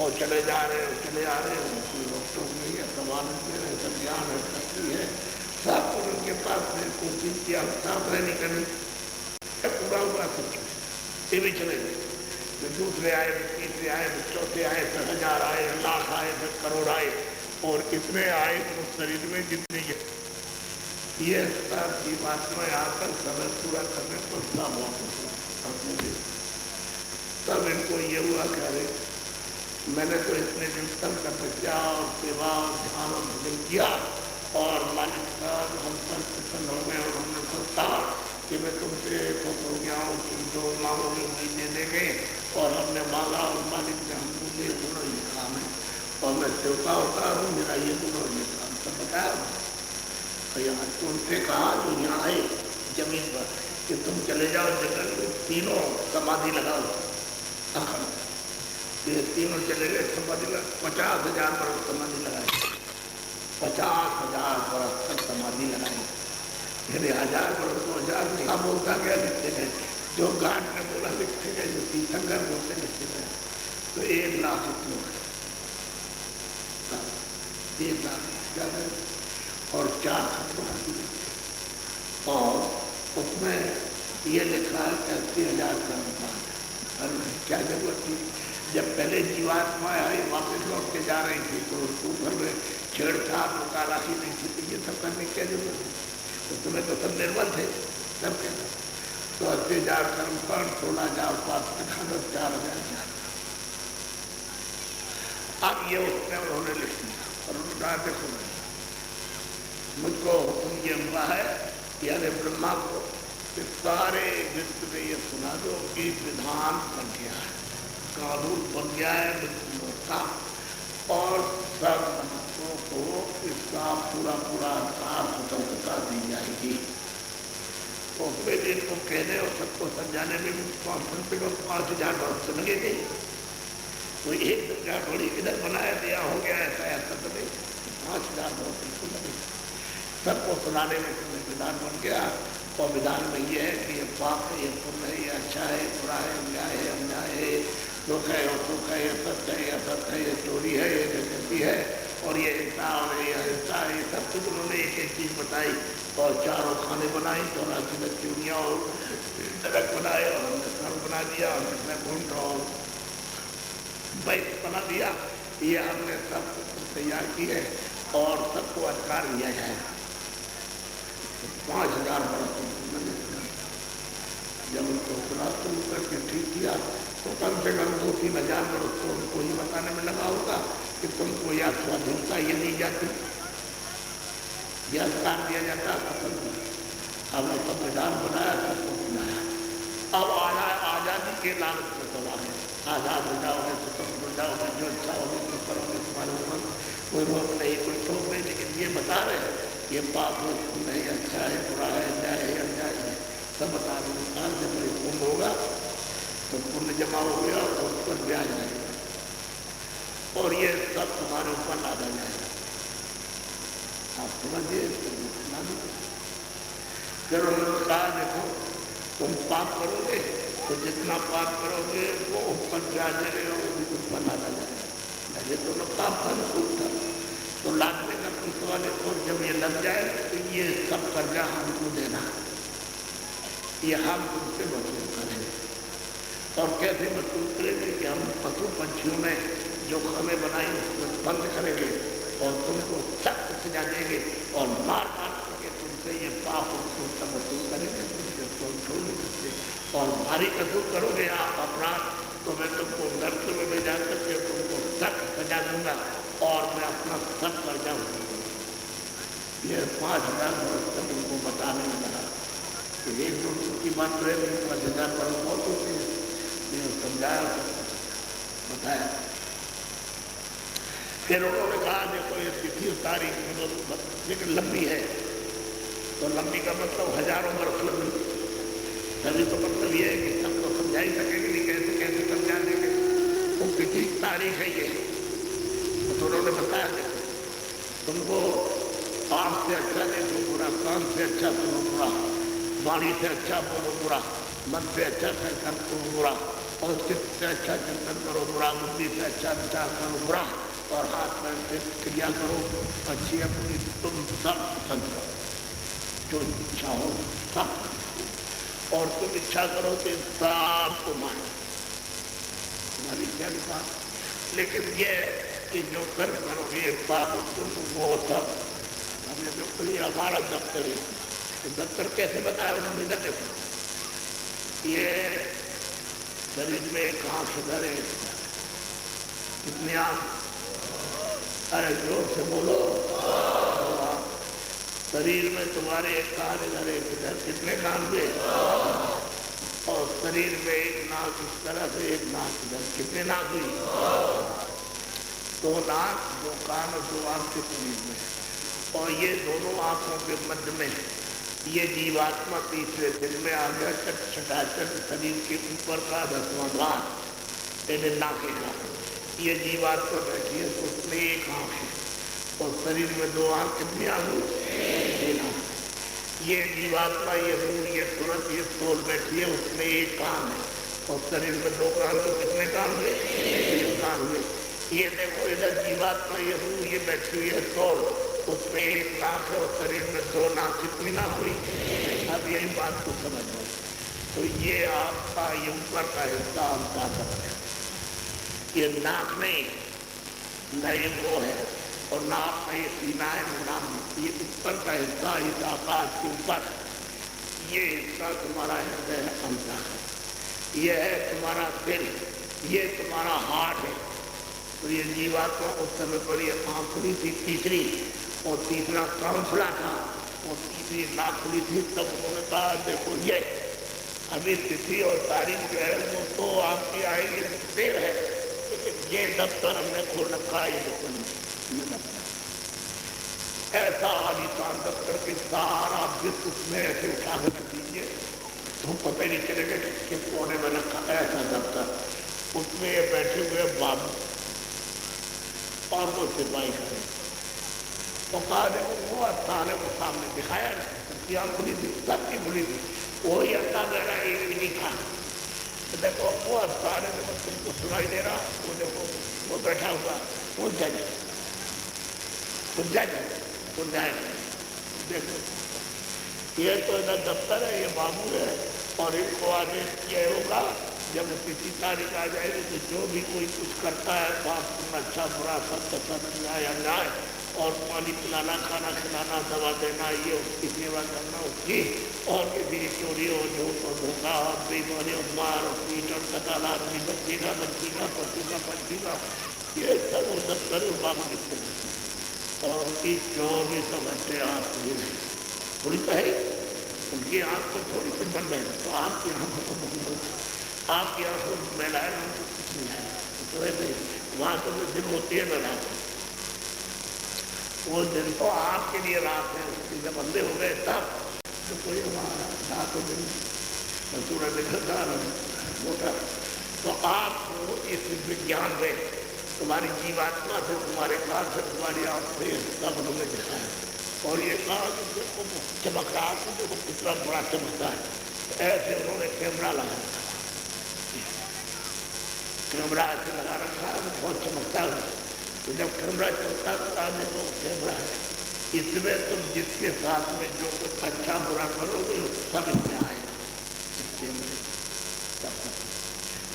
और चले जा रहे हैं, चले आ रहे हैं, कोई रोक टोक नहीं है, सब आनंद दे रहे हैं, सब ज्ञान है, शक्ति है, सब कुछ उनके पास में कोशिश किया, साफ रहने करनी पूरा हुआ सब, ये भी चले गए। तो दूसरे आए, तीसरे आए, चौथे आए, फिर 1000 आए, लाख आए, फिर करोड़ आए, और इतने आए तो शरीर में जितने ये सब जीवात्मा आकर समय पूरा करने पर सब वापस अपने तब इनको ये हुआ कि अरे मैंने तो इतने दिन तक तपस्या और सेवा और ध्यान और भजन किया, और मालिक साहब हम सब प्रसन्न हो गए, और हमने सोचा कि मैं तुमसे खुश हो गया हूँ, तुम जो मांगोगे वही दे देंगे, और हमने मांगा और मालिक ने हमको दे दोनों ये काम है, और मैं सेवका होता हूँ, मेरा ये दोनों ये काम सब बताया। तो यहाँ उनसे कहा जो यहाँ आए जमीन पर कि तुम चले जाओ जंगल में, तीनों समाधि लगाओ। ये तीनों चले गए समाधि लगा, 50,000 बरस समाधि लगाए, 50,000 बरस तक समाधि लगाई। फिर 1000 बरस को 1000 नहीं, अब बोलता गया लिखते गए, जो गांठ ने बोला लिखते गए, जो तीर्थंकर बोलते लिखते गए, तो 1 लाख लोग 1 लाख ज़्यादा, और 4 और उसमें ये लिखा है 80,000 कर्म। क्या जरूरत थी? जब पहले जीवात्मा आई वापस लौट के जा रही थी तो उसको घर में छेड़छाड़ मुकाला ही नहीं थी, तो ये सब करने की क्या जरूरत थी? उस समय तो सब निर्बल थे, सब कहते तो 80,000 कर्म पर 16,000 पास 4,000। अब ये उसमें उन्होंने लिख दिया, और उन्होंने कहा देखो मुझको हुक्म ये हुआ है यानी ब्रह्मा को कि सारे विश्व में ये सुना दो कि विधान बन गया है, कानून बन गया है विष्णु का, और सब मनुष्यों को इसका पूरा अधिकार स्वतंत्रता दी जाएगी। तो उसमें भी इनको कहने और सबको समझाने में भी 5,000 बरस लगे थे, कोई एक जगह थोड़ी इधर बनाया दिया हो गया ऐसा ऐसा तो नहीं, 5,000 बहुत बिल्कुल नहीं। सबको सुनाने में विधान बन गया। और विधान में ये है कि ये पाप है, ये पुण्य है, ये अच्छा है, बुरा है, न्याय है, अन्याय है, दुख है और सुख है, ये सत्य है, ये असत्य है, ये चोरी है, ये डकैती है, और ये हिंसा और ये अहिंसा है, ये सब कुछ उन्होंने एक एक चीज बताई। और चारों खाने बनाई, 84 चूड़ियाँ और नरक बनाए, और हमने सर बना दिया, हमने घूम और बैठ बना दिया। ये हमने सब तैयार की है और सबको अधिकार दिया जाए। 5,000 बरस जब उनको सुना शुरू करके ठीक किया तो कम से कम 2-3 हज़ार बरस तो उनको ये बताने में लगा होगा कि तुमको या स्वाधीनता ये दी जाती, यह अधिकार दिया जाता खत्म। हमने संविधान बनाया, सबको बनाया। अब आज़ादी के लालच में सवाल है, आज़ाद हो जाओगे, स्वतंत्र हो जाओगे, जो इच्छा होगी तो करोगे, तुम्हारे ऊपर कोई रोक नहीं, कोई टोक नहीं। लेकिन ये बता रहे हैं ये पाप नहीं, अच्छा है, बुरा है, न्याय है, अन्याय है, सब बता रहे हैं। काल जब कुंभ होगा तो पुण्य जमा हो गया और उस पर ब्याज आएगा और ये सब तुम्हारे ऊपर लादा जाएगा। आप समझिए, फिर उन्होंने कहा देखो तुम पाप करोगे तो जितना पाप करोगे वो ऊपर ब्याज आएगा, वो भी तुम पर लादा जाएगा। ये तो लोग पाप का अनुकूल था तो लादने का कुछ सवाल है। और जब ये लग जाए तो ये सब कर्जा हमको देना, ये हम तुमसे वसूल करेंगे। और कैसे वसूल करेंगे कि हम पशु पंछियों में जो हमें बनाई उसको बंद करेंगे और तुमको सख्त सजा देंगे और मार मार करके तुमसे ये पाप उसको सब वसूल करेंगे, तुमसे छोड़ नहीं सकते। और भारी कसूर करोगे आप अपराध तो मैं तुमको नर्क में ले जा करके तुमको सख्त सजा दूंगा और मैं अपना सब कर्जा उठाऊंगा। ये 5,000 वर्ष तक उनको बताने में लगा कि एक दो की बात रहे, 5,000 पर बहुत होती है, समझाया बताया। फिर उन्होंने कहा देखो ये तिथि तारीख लेकिन लंबी है, तो लंबी का मतलब हजारों वर्ष लंबी, तभी तो मतलब ये है कि सबको समझा ही सकेंगे नहीं, कैसे कैसे समझा देंगे। वो तिथि तारीख है ये, तो उन्होंने बताया देखो तुमको आँख से अच्छा देखो बुरा, कान से अच्छा सुनो बुरा, वाणी से अच्छा बोलो बुरा, मन से अच्छा संकल्प करो बुरा, और चित्त से अच्छा चिंतन करो बुरा, बुद्धि से अच्छा विचार करो बुरा, और हाथ पैर से क्रिया करो अच्छी अपनी। तुम सब पसंद करो, जो इच्छा हो सब, और तुम इच्छा करो तो सब तुम्हारी क्या लिखा। लेकिन ये कि जो कर्म करोगे पाप तुम वो सब हमने जो ये हमारा दफ्तर है, तो दफ्तर कैसे बताया उन्होंने देखो ये शरीर में एक आंख इधर है, कितनी आंख, अरे जोर से बोलो, शरीर में तुम्हारे एक कान इधर एक इधर, कितने कान हुए, और शरीर में एक नाक इस तरह से एक नाक इधर, कितने नाक हुई, 2 नाक 2 कान और 2 आंख के शरीर में। और ये दोनों आंखों के मध्य में ये जीवात्मा तीसरे दिन में आ गया, छठाछठ शरीर के ऊपर का 10वां भाग यानी नाके का। ये जीवात्मा बैठी है तो उसमें एक आंख है और शरीर में 2 आंख, कितनी आंख हुई, ये जीवात्मा ये रूह ये तुरंत ये सोल बैठी है उसमें एक कान है और शरीर में 2 कान, तो कितने कान हुए, 1 कान हुए। ये देखो इधर जीवात्मा ये रूह ये बैठी हुई है सोल, उसमें 1 नाक है और शरीर में 2 नाक, कितनी नाक हुई। अब यही बात को समझ लो, तो ये आपका ये ऊपर का हिस्सा आपका है, ये नाक नहीं नहीं वो है, और नाक में ये सीना है नाम, ये ऊपर का हिस्सा इस आकाश के ऊपर, ये हिस्सा तुम्हारा हृदय है, अंतर ये है तुम्हारा दिल, ये तुम्हारा हार्ट है। तो ये जीवात्मा उस समय पर ये आँख खुली थी तीसरी, और तीसरा कान खुला था और तीसरी नाक खुली थी। तब उन्होंने कहा देखो ये अभी तिथि और तारीख जो है वो तो आपकी आएगी देर है, लेकिन ये दफ्तर हमने खोल रखा है, ये दफ्तर ऐसा आलिशान दफ्तर के सारा विश्व उसमें ऐसे उठा कर दीजिए तो पता नहीं चलेगा कि किस कोने में रखा ऐसा दफ्तर। उसमें ये बैठे हुए बाबू और वो सिपाही खड़े, तो कहा देखो वो अस्थान है, वो सामने दिखाया ना, सबकी आँख खुली थी, सबकी खुली थी, वही अल्लाह कह रहा है एक भी नहीं खा। तो देखो वो अस्थान है, देखो तुमको सुनाई दे रहा, वो देखो वो बैठा हुआ, वो जज वो जाएगा। देखो ये तो इधर दफ्तर है, ये बाबू है, और इनको आदेश किया होगा जब किसी तारीख आ जाएगी तो जो भी कोई कुछ करता है तो अच्छा बुरा सत्य सत्य न्याय अन्याय, और पानी पिलाना, खाना खिलाना, दवा देना, ये उसकी सेवा करना उसकी, और किसी चोरी हो, झूठ और धोखा और बेईमानी और मार और पीट और कताल आदमी बच्ची का पक्षी का ये सब वो दफ्तर बाबू लिखते हैं। और उनकी 24 घंटे आँख थोड़ी तो है, उनकी आँख को थोड़ी सी बंद है, तो आपकी आँखों को बंद हो, आपकी आँखों में महिलाएं उनको कुछ नहीं है, तो ऐसे वहाँ तो दिन होती है ना रात, वो दिन तो आपके लिए रात है, उसके जब बंदे हो गए तब तो कोई वहाँ रात दिन सूरज निकलता मोटा। तो आपको इस विज्ञान में तुम्हारी जीवात्मा से, तुम्हारे काल से, तुम्हारी आँख से सब उन्होंने दिखाया, और ये कहा कि देखो चमक रहा है, देखो कितना बड़ा चमकता है, ऐसे उन्होंने कैमरा लगा रखा, कैमरा ऐसे लगा रखा है, बहुत चमकता है। तो जब कैमरा चलता है देखो कैमरा है, इसमें तुम जिसके साथ में जो कुछ अच्छा बुरा करोगे सब इसमें आए,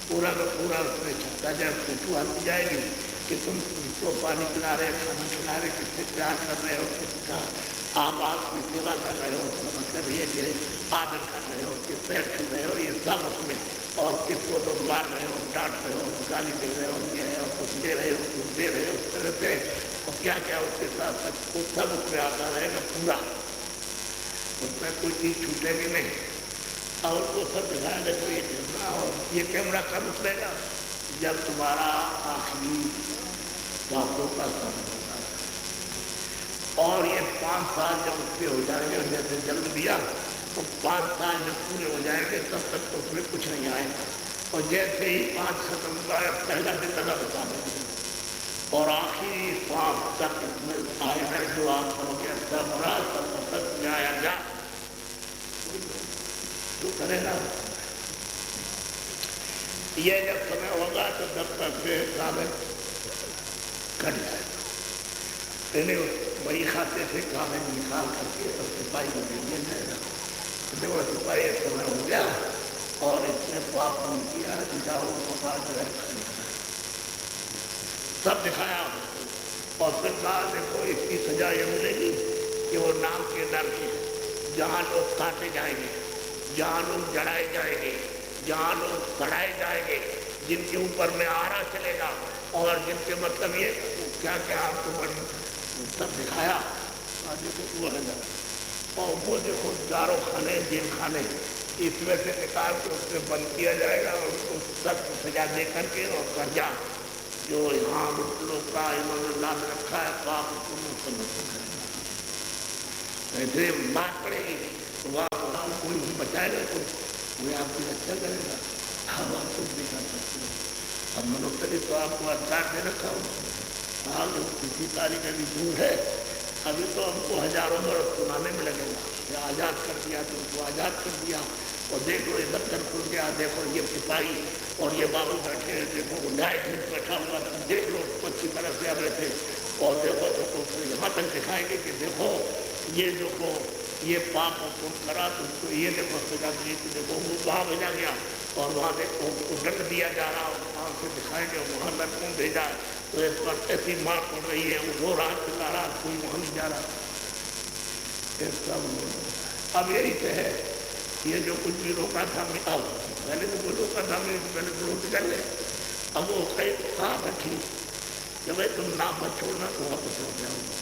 पूरा का पूरा उसमें छपता जाए, फोटो आती जाएगी कि तुम उसको पानी पिला रहे, खाना खिला रहे, किससे प्यार कर रहे हो, किसका आप आपकी सेवा कर रहे हो, मतलब ये कि आदर कर रहे हो, किस पैर छू रहे हो, ये सब उसमें, और किसको तो मार रहे हो, डांट रहे हो, गाली दे रहे हो, ये है, और कुछ दे रहे हो, कुछ दे रहे हो, उस तरह से, और क्या क्या उसके साथ वो सब उसमें आता रहेगा पूरा, उसमें कोई चीज़ छूटेगी नहीं, और वो सब दिखाया देखो ये कैमरा, और ये कैमरा कब उतरेगा जब तुम्हारा आखिरी सांसों का समय होगा, और ये 5 साल जब उसके हो जाएंगे, जैसे जन्म दिया तो 5 साल जब पूरे हो जाएंगे तब तक तो उसमें कुछ नहीं आएगा, और जैसे ही 5 खत्म हुआ पहला दिन लगा बता देंगे, और आखिरी सांस तक इसमें आएगा जो आप करोगे सब बुरा सब सत्य न्याय अन्याय तो करेगा। ये जब समय होगा तो दफ्तर से कागज कट जाएगा, पहले वही खाते से कागज निकाल करके और सिपाही को दे जाएगा, देखो सिपाही एक समय हो गया और इसने पाप नहीं किया, जाओ सब दिखाया, और फिर कहा देखो इसकी सजा ये मिलेगी कि वो नाम के डर के जहाँ लोग काटे जाएंगे, जहाँ लोग जड़ाए जाएंगे, जहाँ लोग सड़ाए जाएंगे, जिनके ऊपर में आरा चलेगा, और जिनके मतलब ये क्या क्या आपको बड़ी सब दिखाया, देखो वो है, और वो देखो दारो खाने, जेल खाने, इसमें से निकाल के उसमें बंद किया जाएगा, और उसको सख्त सजा दे करके, और कर्जा जो यहाँ लोग का इमाम में रखा है पाप उसको समझ करेगा, ऐसे मार पड़ेगी तो वहाँ कोई भी बचाएगा, कोई आपकी रक्षा करेगा, हम आप कुछ भी कर सकते हैं। अब मनुष्य तो आपको अधिकार दे रखा हो, आग किसी तारीख अभी दूर है, अभी तो हमको हजारों बरस सुनाने में लगेगा, या आज़ाद कर दिया तो उनको आज़ाद कर दिया, और देखो ये दफ्तर खुल गया, देखो ये सिपाही और ये बाबू बैठे, देखो न्यायाधीश बैठा हुआ, देख लो अच्छी तरह से आ रहे थे, और देखो तो यहाँ तक दिखाएंगे कि देखो ये देखो ये पाप को करा तो उसको ये देखो सजा दी, तो देखो वो वहाँ भेजा गया, और वहाँ देखो उसको दंड दिया जा रहा, वहाँ से दिखाएंगे वहाँ लड़कों भेजा, तो इस पर ऐसी मार पड़ रही है, वो रो रहा चिल्ला रहा, कोई वहाँ नहीं जा रहा, अब यही से है, ये जो कुछ भी रोका था मैं अब पहले तो वो रोका था मैं पहले तो रोक कर ले, अब वो कहीं कहा था ठीक, जब भाई तुम नाम मत छोड़ना तो वापस हो जाओगे,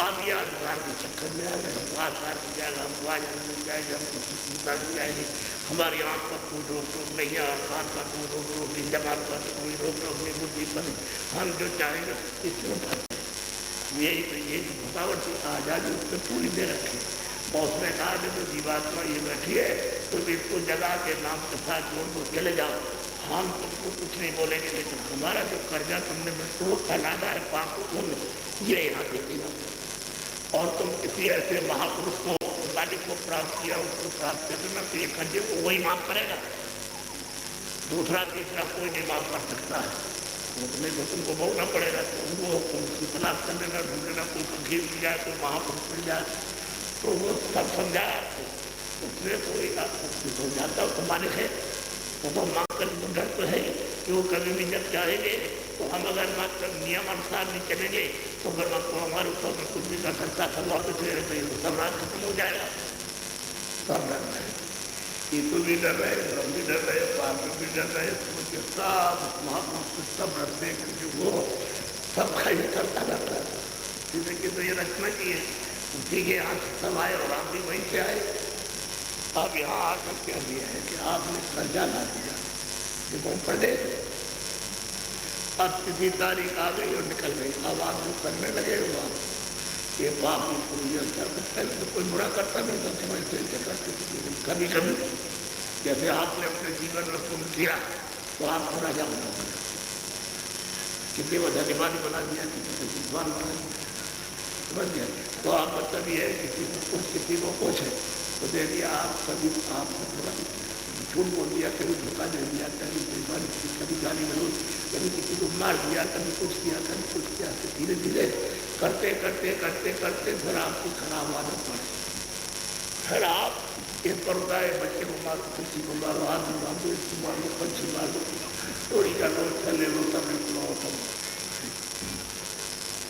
अब ये अधिकार के चक्कर में आ गए, हमको आधार मिल जाएगा, हमको आज मिल जाएगा, हमको चिंता मिल जाएगी, हमारी आँख पर कोई रोक टोक नहीं है, कान पर कोई रोक टोक नहीं, जबान पर कोई रोक टोक नहीं, बुद्धि पर हम जो चाहेंगे इसमें भरते, यही तो ये थकावट आज़ादी उस पर पूरी दे रखी, और उसने कहा कि तो जीवात्मा ये बैठी है तो इसको जगा के नाम के साथ जोड़ को चले जाओ, हम तुमको कुछ नहीं बोलेंगे, लेकिन हमारा जो कर्जा तुमने मृत्यु फैलाना है पाप तुम ये यहाँ दे देना। और तुम किसी ऐसे महापुरुष को मालिक को प्राप्त किया, उसको प्राप्त कर देना, तो ये कर्जे को वही माफ करेगा, दूसरा तीसरा कोई नहीं माफ कर सकता है। उसमें तो तुमको भोगना पड़ेगा। तुमको तलाश कर लेना, ढूंढ लेना, कोई पंखी मिल जाए, कोई महापुरुष मिल जाए, तो वो सब समझाया उसमें कोई समझाता हो तो मालिक है, वो मांग कर डर तो है कि वो कभी भी जब चाहेंगे तो हम अगर मात्र नियम अनुसार नहीं चलेंगे तो अगर आपको हमारे ऊपर में कुछ भी कर सकता सब वापस ले रहे तो सम्राट खत्म हो जाएगा। सब डर रहे, ईसु भी डर रहे, हम भी डर रहे, पाप भी डर रहे, सब महापुरुष सब डरते क्योंकि वो सब खैर करता रहता है। जैसे कि तो ये रचना की है, उसी के यहाँ सब आए और आप भी वहीं से आए। अब यहाँ आकर कह दिया है कि आपने कर्जा ला दिया कि वो पढ़े, अब किसी तारीख आ गई और निकल गई, अब आप जो करने लगे हो आप ये पाप पहले तो कोई बुरा करता नहीं था, समझते करते कभी कभी जैसे आपने अपने जीवन में पुण्य किया तो आपको राजा बना दिया, कितनी वो धन्यवादी बना दिया, किसी को विद्वान बना दिया, समझ गया। तो आप मतलब ये है किसी को पूछे तो दे दिया, आप कभी आप झूठ बोल दिया, कभी धोखा दे दिया, कभी गाली गलौज, कभी किसी को मार दिया, कभी कुछ किया, कभी कुछ किया, तो धीरे धीरे करते करते करते करते फिर आपकी खराब आदत पड़े। फिर आप एक पर होता है बच्चे को मारो, किसी को मारो, आदमी मारो, इसको मारो, पंछी मारो, चोरी कर लो, चले लो, सब लो, सब।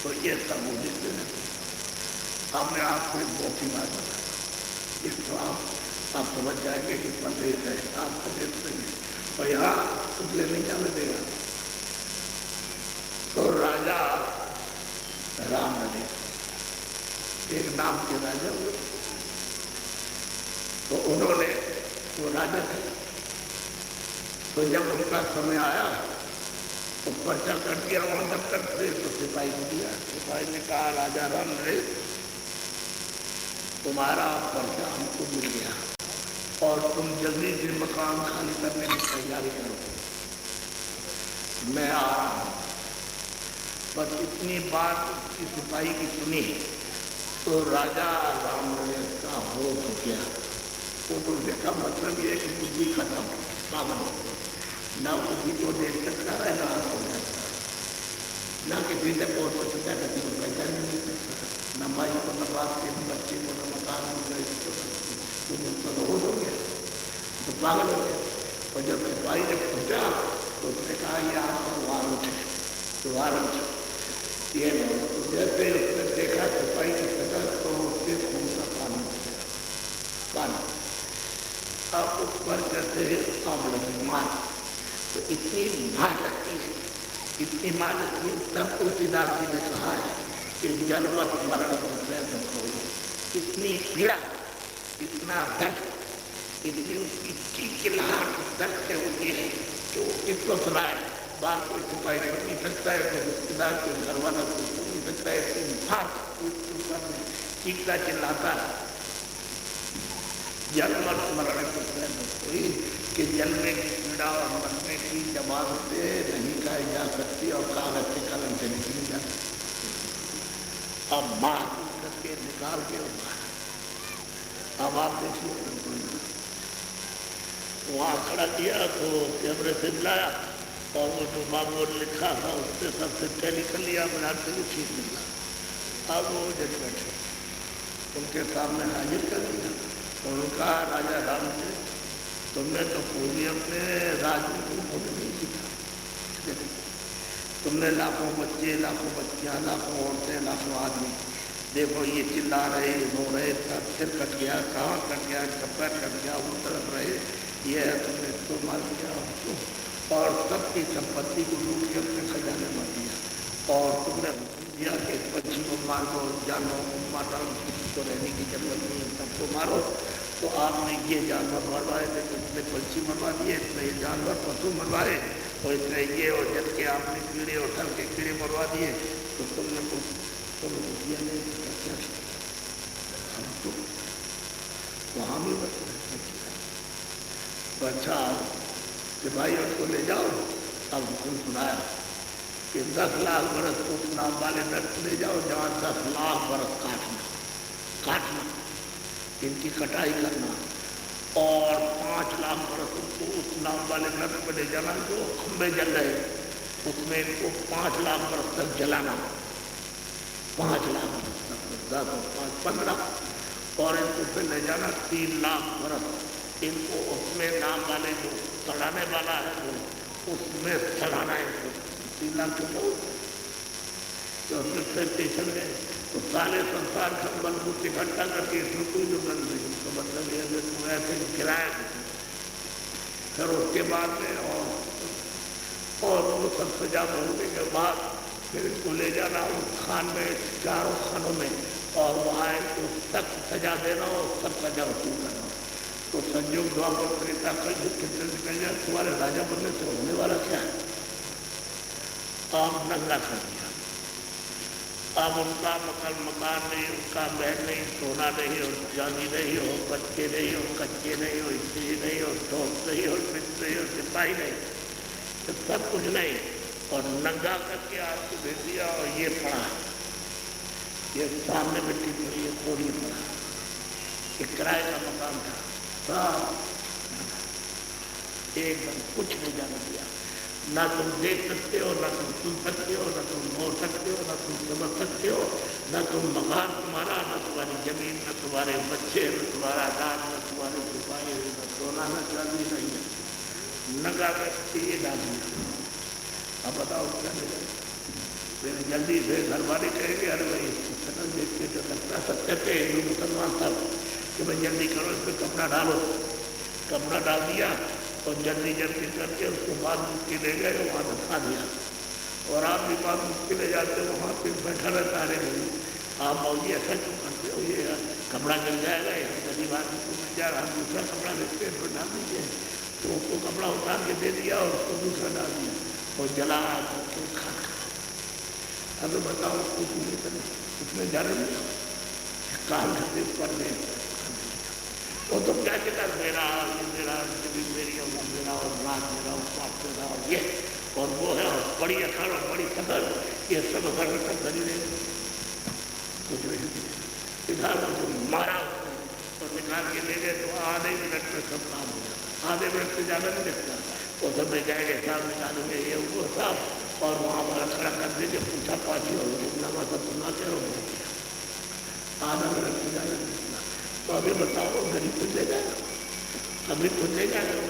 तो ये सब हो जिससे हमने आपको एक बहुत ही बात बताया, इसको आप समझ जाएंगे कि प्रदेश है, आप प्रदेश नहीं है और यहाँ कुछ ले नहीं जाने देगा। तो राजा राम ने एक नाम के राजा हुए, तो उन्होंने वो राजा थे, तो जब उनका समय आया तो पर्चा कर दिया, वहां जब तक थे तो सिपाही को दिया। सिपाही ने कहा राजा राम ने तुम्हारा पर्चा हमको मिल गया और तुम जल्दी से मकान खाली करने की तैयारी करो, मैं आ रहा हूँ। बस इतनी बात उसकी सिपाही की सुनी तो राजा राम का हो गया। तो देखा मतलब ये कि बुद्धि खत्म, पागल हो गया, ना बुद्धि को देख सकता है, ना हो सकता, ना किसी से पहुँच सकता है, किसी को पहचान नहीं सकता, न भाई को, न बाप के, न बच्चे को, न मकान हो गए, तो हो गया, तो पागल हो गया। और जब सिपाही ने पूछा तो उसने कहा ये आपका वारंट है, तो वारंट ये जैसे उसने देखा सिपाही की शक्ल तो उसके खून का पानी पानी अब उस पर जैसे आग लगी मार, तो इतनी मार लगती है, इतनी मार लगती है, तब तुलसीदास जी ने कहा है कि जन्मत मरण को इतनी पीड़ा, इतना दर्द, इतनी उसकी चिल्लाहट दर्द से होती है कि वो किसको सुनाए। बात कोई सिपाही कर नहीं सकता है, कोई रिश्तेदार, कोई घर वाला कोई सुन नहीं सकता है, चीखता चिल्लाता है। जन्म मरण कोई कि जन्मने की पीड़ा और मरने की जबान से नहीं कही जा सकती और कागज के कलम से निकली जा सकती। अब मार करके निकाल के अब आप देखिए वहाँ खड़ा किया तो कैमरे से बुलाया और वो जो बाबू लिखा था उससे सबसे पहले कर लिया, बना से भी ठीक निकला। अब वो जज बैठे उनके सामने हाजिर कर दिया और उनका राजा राम से तुमने तो पूरी अपने राज्य को नहीं सीखा, तुमने लाखों बच्चे, लाखों बच्चियाँ, लाखों औरतें, लाखों आदमी देखो ये चिल्ला रहे, रो रहे, सिर कट गया, कहाँ कट गया, कपड़ा कट गया, वो तरफ रहे, ये है तुमने इसको मार दिया और सबकी संपत्ति को लूट के अपने खजाने में दिया और तुमने दिया कि पंछी को मार दो, जानवरों को मारो, किसी को रहने की जरूरत नहीं है, सबको मारो। तो आपने ये जानवर मरवाए थे, तो इसने पंछी मरवा दिए, इसने ये जानवर पशु मरवाए और इसने ये और जल के आपने कीड़े और थल के कीड़े मरवा दिए, तो तुमने कुछ दिया नहीं, क्या हमको वहाँ भी बच। अच्छा कि भाई उसको ले जाओ। अब हुक्म सुनाया कि 10 लाख बरस उस नाम वाले दर ले जाओ जहाँ 10 लाख बरस काटना इनकी कटाई करना, और 5 लाख बरस उनको उस नाम वाले नर पर ले जाना जो खंबे जल रहे उसमें इनको 5 लाख बरस तक जलाना, 5 लाख बरस तक, 10 और 5 15, और इनको फिर ले जाना 3 लाख बरस इनको उसमें नाम वाले जो सड़ाने वाला है वो उसमें सड़ाना इनको 3 लाख क्यों तो फिर स्टेशन गए तो सारे संसार का बलबूत इकट्ठा करके इसमें कोई जो बंद नहीं, तो मतलब ये तुम ऐसे गिराया। फिर उसके बाद में और वो सब सजा होने के बाद फिर इनको ले जाना उस खान में, चारों खानों में, और वहाँ इनको सख्त सजा देना और सब सजा वसूल करना। तो संयोग द्वापर त्रेता कल कितने निकल जाए, तुम्हारे राजा बनने से होने वाला क्या है? आप नंगा कर दिया। अब उनका मकान नहीं, उनका महल नहीं, सोना नहीं और चांदी नहीं हो, बच्चे नहीं हो, कच्चे नहीं हो, स्त्री नहीं हो, दोस्त नहीं हो, मित्र नहीं हो, सिपाही नहीं, तो सब कुछ नहीं, और नंगा करके आपको दे दिया। और ये पड़ा, ये सामने मिट्टी पड़ी, ये कोड़ी पड़ा, ये किराए का मकान था, सब एकदम कुछ नहीं जाने दिया। ना तुम देख सकते हो, ना तुम सुन सकते हो, ना तुम बोल सकते हो, ना तुम समझ सकते हो, ना तुम मकान तुम्हारा, ना तुम्हारी जमीन, ना तुम्हारे बच्चे, न तुम्हारा दान, न तुम्हारे सिपाही, न सोना, न चांदी नहीं है, नंगा करके ये डाल दिया। अब बताओ क्या मिला? फिर जल्दी से घर वाले कहेंगे अरे भाई सनम देख के तो लगता सत्य थे हिंदू मुसलमान सब कि भाई जल्दी करो, इस पर कपड़ा डालो। कपड़ा डाल दिया और जल्दी जल्दी करके उसको बाद मुक्ति ले गए, वहाँ धक्का दिया। और आप भी बाद मुक्ति ले जाते हो, वहाँ फिर बैठा रहता है, आप मौजी ऐसा क्यों करते हो, ये कपड़ा मिल जाएगा, यहाँ गरीब आदमी को मिल जाएगा, हम दूसरा कपड़ा देखते हैं तो डाल दीजिए। तो उसको कपड़ा उतार के दे दिया और उसको दूसरा डाल दिया और जला करके खा। अब बताओ कुछ नहीं करें, उसमें जाने नहीं काम करते कर दे, वो तो क्या कहता मेरा जमीन मेरी और मेरा और रात मेरा और पाप मेरा और ये और वो है और बड़ी अखड़ और बड़ी सदर, ये सब अगर सब खरीदे कुछ नहीं। इधर तो मारा और निकाल के ले गए तो आधे मिनट में सब काम हो जाता, आधे मिनट से ज़्यादा नहीं लगता। वो सब में जाएंगे साहब निकालेंगे ये वो साहब, और वहाँ पर खड़ा कर देंगे, पूछा पाछी हो नामा सब सुनाते हो, आधा मिनट से ज़्यादा नहीं लगता। तो अभी बताओ गरीब खुद ले जाएगा, अभी खुद ले जाएगा,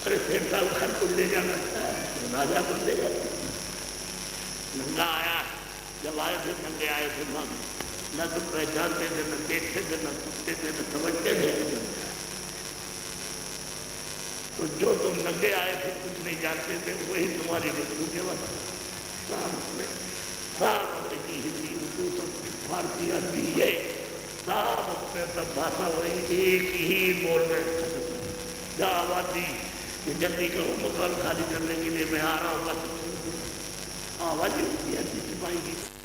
अरे सेठ साहब घर खुद ले जाना राजा खुद ले जाएगा। नंगा आया, जब आए थे नंगे आए थे वहाँ न तुम पहचानते थे, न देखते थे, न सुनते थे, न समझते थे। तो जो तुम नंगे आए थे कुछ नहीं जानते थे, वही तुम्हारी मृत्यु के वक्त साफ हिंदी उर्दू सब फारसी अरबी है साफ अपने सब भाषा वही एक ही बोल रहे। जा आवाज़ी कि जल्दी करो मकान खाली करने के लिए मैं आ रहा हूँ, बस आवाज़ ही सिपाही की।